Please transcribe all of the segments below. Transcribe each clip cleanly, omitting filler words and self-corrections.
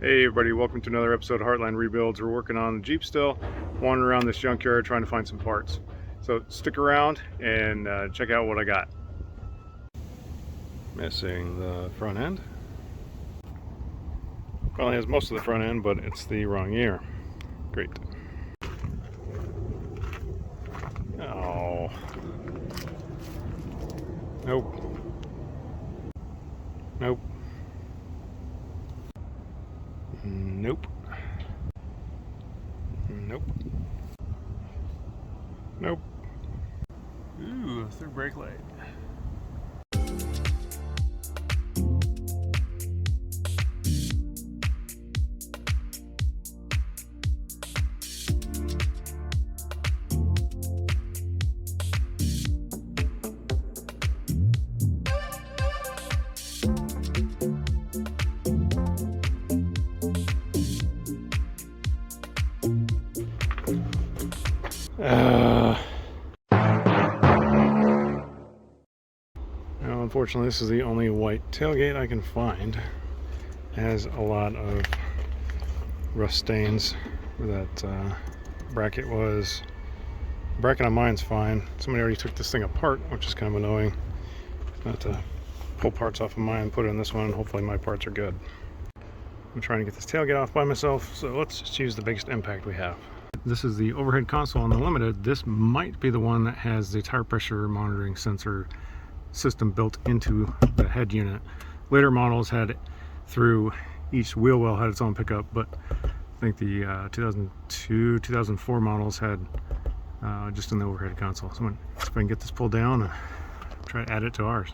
Hey everybody, welcome to another episode of Heartline Rebuilds. We're working on the Jeep still, wandering around this junkyard trying to find some parts. So stick around and check out what I got. Missing the front end. Probably has most of the front end, but it's the wrong year. Great. Oh. Nope. Nope. Nope. Nope. Nope. Ooh, third brake light. Now, unfortunately, this is the only white tailgate I can find. It has a lot of rust stains where that bracket was. The bracket on mine's fine. Somebody already took this thing apart, which is kind of annoying. I have to pull parts off of mine and put it in this one. Hopefully my parts are good. I'm trying to get this tailgate off by myself, so let's just use the biggest impact we have. This is the overhead console on the Limited. This might be the one that has the tire pressure monitoring sensor system built into the head unit. Later models had through each wheel well had its own pickup, but I think the 2002, 2004 models had just in the overhead console. So I'm going to see if I can get this pulled down and try to add it to ours.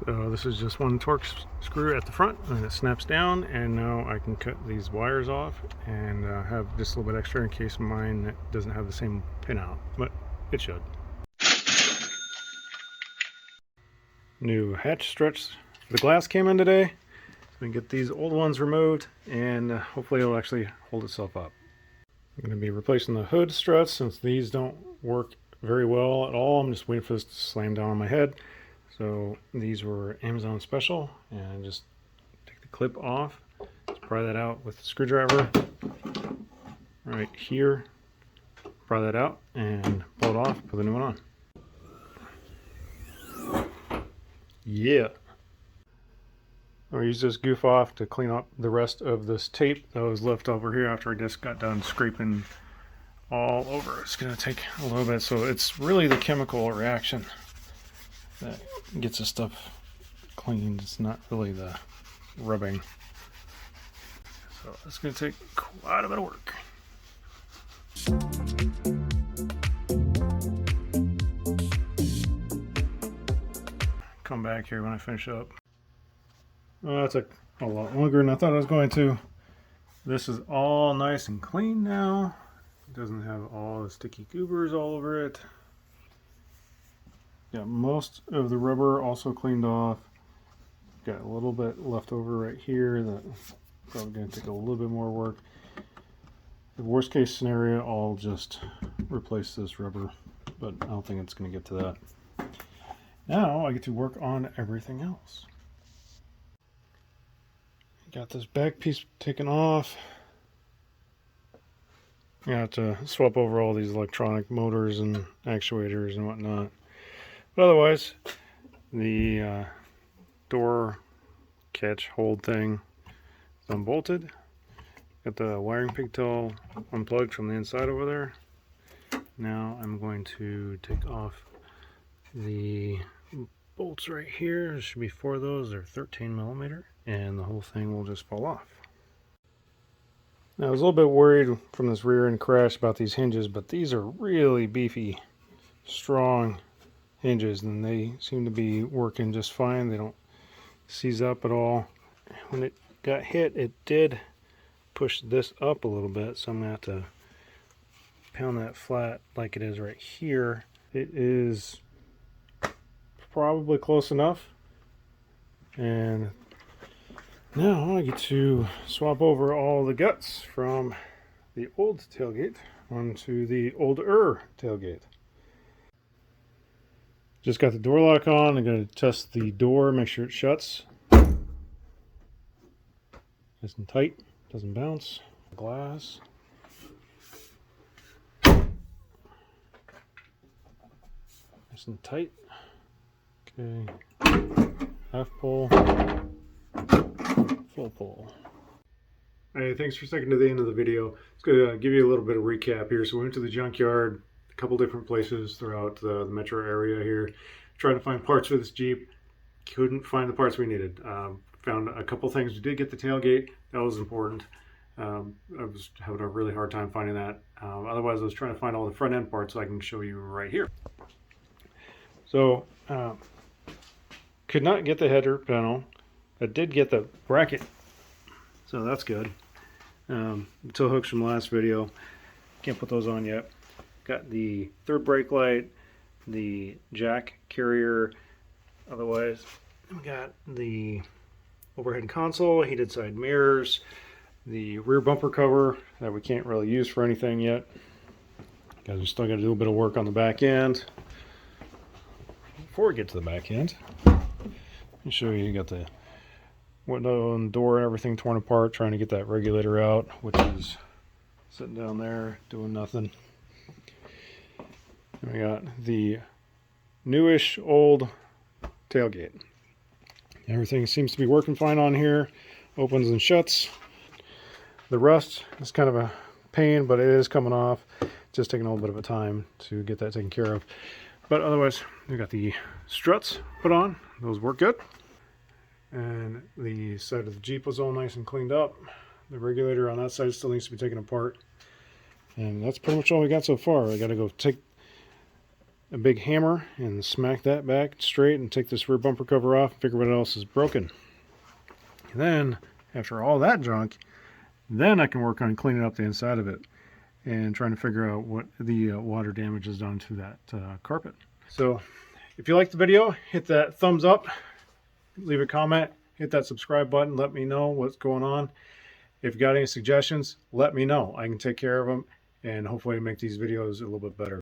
So this is just one torque screw at the front, and it snaps down, and now I can cut these wires off and have just a little bit extra in case mine doesn't have the same pin out, but it should. New hatch struts. The glass came in today, so we can get these old ones removed, and hopefully it'll actually hold itself up. I'm going to be replacing the hood struts since these don't work very well at all. I'm just waiting for this to slam down on my head. So these were Amazon special, and just take the clip off, just pry that out with the screwdriver right here, pry that out and pull it off, put the new one on. Yeah. I'll use this Goof Off to clean up the rest of this tape that was left over here after I just got done scraping all over. It's going to take a little bit, so it's really the chemical reaction that gets this stuff cleaned. It's not really the rubbing. So it's going to take quite a bit of work. Come back here when I finish up. Oh, that took a lot longer than I thought it was going to. This is all nice and clean now. It doesn't have all the sticky goobers all over it. Got most of the rubber also cleaned off. Got a little bit left over right here that's probably going to take a little bit more work. The worst case scenario, I'll just replace this rubber, but I don't think it's going to get to that. Now I get to work on everything else. Got this back piece taken off. I have to swap over all these electronic motors and actuators and whatnot. But otherwise, the door catch hold thing is unbolted. Got the wiring pigtail unplugged from the inside over there. Now I'm going to take off the bolts right here. There should be 4 of those. They're 13mm, and the whole thing will just fall off. Now I was a little bit worried from this rear end crash about these hinges, but these are really beefy, strong hinges, and they seem to be working just fine. They don't seize up at all. When it got hit, it did push this up a little bit, so I'm gonna have to pound that flat like it is right here. It is probably close enough, and now I get to swap over all the guts from the old tailgate onto the older tailgate. Just got the door lock on. I'm going to test the door, make sure it shuts. Nice and tight, doesn't bounce. Glass. Nice and tight. Okay. Half pull. Full pull. Hey, thanks for sticking to the end of the video. It's going to give you a little bit of recap here. So we went to the junkyard, a couple different places throughout the metro area here, trying to find parts for this Jeep. Couldn't find the parts we needed. Found a couple things. We did get the tailgate. That was important. I was having a really hard time finding that. Otherwise, I was trying to find all the front end parts so I can show you right here. So, could not get the header panel. I did get the bracket, so that's good. Tow hooks from the last video. Can't put those on yet. Got the third brake light, the jack carrier. Otherwise, we got the overhead console, heated side mirrors, the rear bumper cover that we can't really use for anything yet, because we still got to do a bit of work on the back end. Before we get to the back end, let me show you. You got the window and door and everything torn apart, trying to get that regulator out, which is sitting down there doing nothing. And we got the newish old tailgate. Everything seems to be working fine on here. Opens and shuts. The rust is kind of a pain, but it is coming off. Just taking a little bit of a time to get that taken care of. But otherwise, we got the struts put on. Those work good. And the side of the Jeep was all nice and cleaned up. The regulator on that side still needs to be taken apart. And that's pretty much all we got so far. I got to go take a big hammer and smack that back straight and take this rear bumper cover off and figure what else is broken. And then, after all that junk, then I can work on cleaning up the inside of it and trying to figure out what the water damage has done to that carpet. So, if you liked the video, hit that thumbs up, leave a comment, hit that subscribe button, let me know what's going on. If you got any suggestions, let me know. I can take care of them and hopefully make these videos a little bit better.